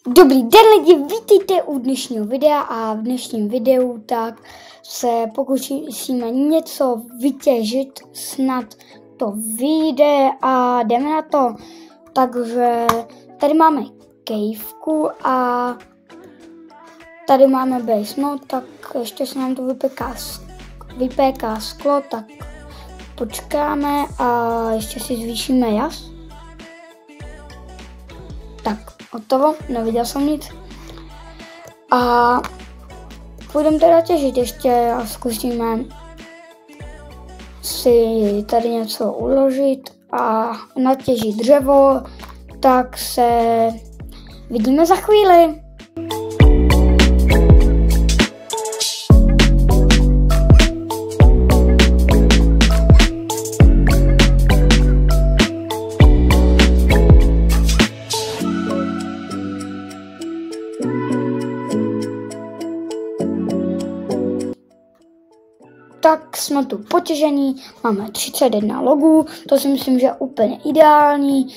Dobrý den lidi, vítejte u dnešního videa a v dnešním videu tak se pokusíme něco vytěžit, snad to vyjde a jdeme na to. Takže tady máme kejvku a tady máme base, no tak ještě se nám to vypéká sklo, tak počkáme a ještě si zvýšíme jas. Tak, hotovo, neviděl jsem nic. A půjdeme teda těžit ještě a zkusíme si tady něco uložit a natěžit dřevo, tak se vidíme za chvíli. Tak jsme tu potěžení, máme 31 logů, to si myslím, že je úplně ideální.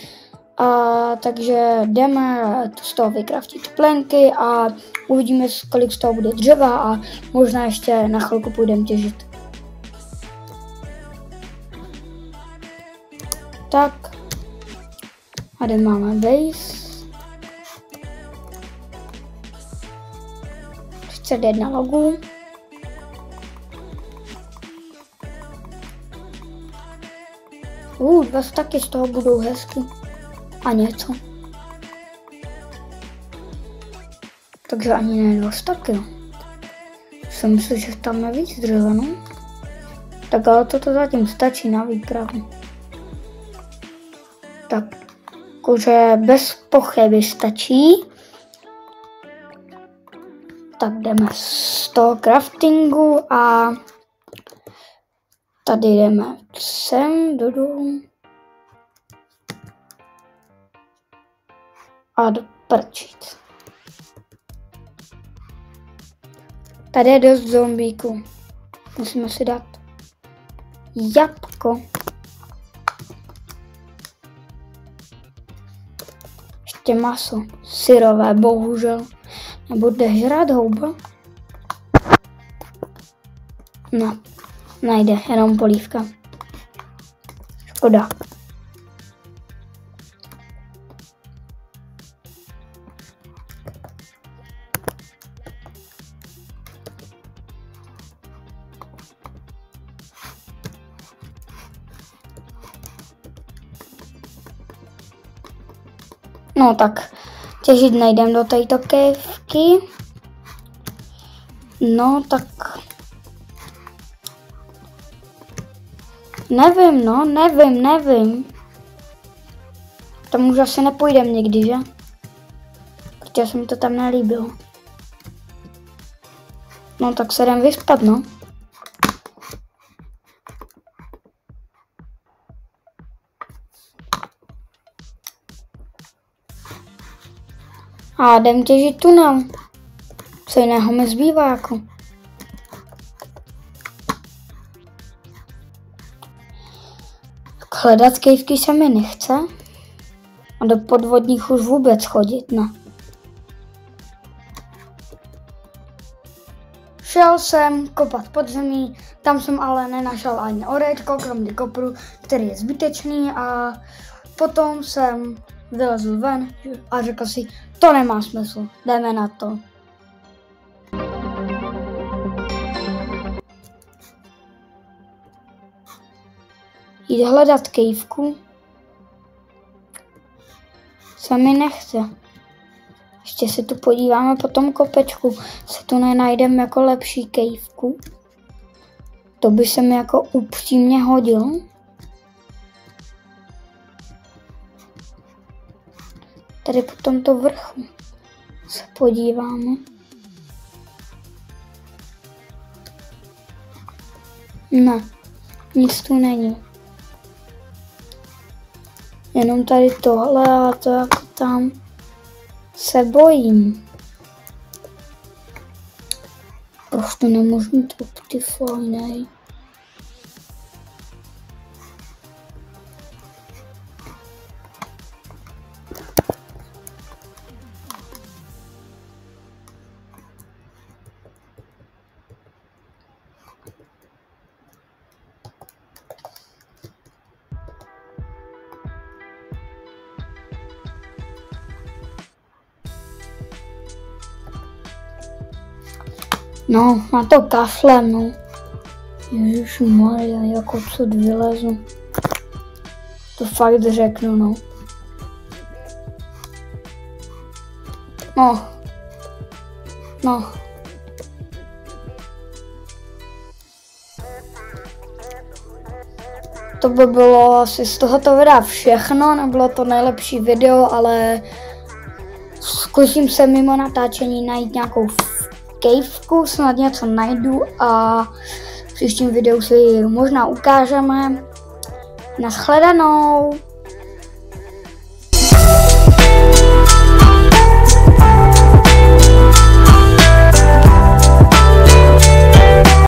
Takže jdeme z toho vykraftit plenky a uvidíme, kolik z toho bude dřeva a možná ještě na chvilku půjdeme těžit. Tak, a kde máme base. 31 logů. Dva taky z toho budou hezky. A něco. Takže ani ne 2 taky. Jsem myslel, že tam je víc dřeva, no. Tak ale toto zatím stačí na výpravu. Tak, jakože bez pochyby stačí. Tak jdeme z toho craftingu a tady jdeme sem dolů a do prčic. Tady je dost zombíků. Musíme si dát jabko. Ještě maso. Syrové, bohužel. Nebude žrát houba? No. Najde, jenom polívka. Škoda. No tak, těžit nejdem do této kejvky. No tak nevím. Tam už asi nepůjdem nikdy, že? Protože se mi to tam nelíbilo. No tak se jdem vyspat, no. A jdem těžit tunel. Co jiného mi zbývá jako. Hledat kejvky se mi nechce a do podvodních už vůbec chodit ne. Šel jsem kopat pod zemí, tam jsem ale nenašel ani orečko, kromě kopru, který je zbytečný a potom jsem vylezl ven a řekl si, to nemá smysl, jdeme na to. Jít hledat kejvku se mi nechce. Ještě se tu podíváme po tom kopečku, se tu nenajdeme jako lepší kejvku. To by se mi jako upřímně hodilo. Tady po tomto vrchu se podíváme. Ne, nic tu není. Jenom tady tohle a to jako tam se bojím. Proč to nemůžu mít optifojnej? No, na to kaflem, no. Ježišmarja, jak odsud vylezu. To fakt řeknu, no. No. To by bylo asi z tohoto videa všechno, nebylo to nejlepší video, ale zkusím se mimo natáčení najít nějakou kejvku, snad něco najdu a v příštím videu si možná ukážeme. Nashledanou!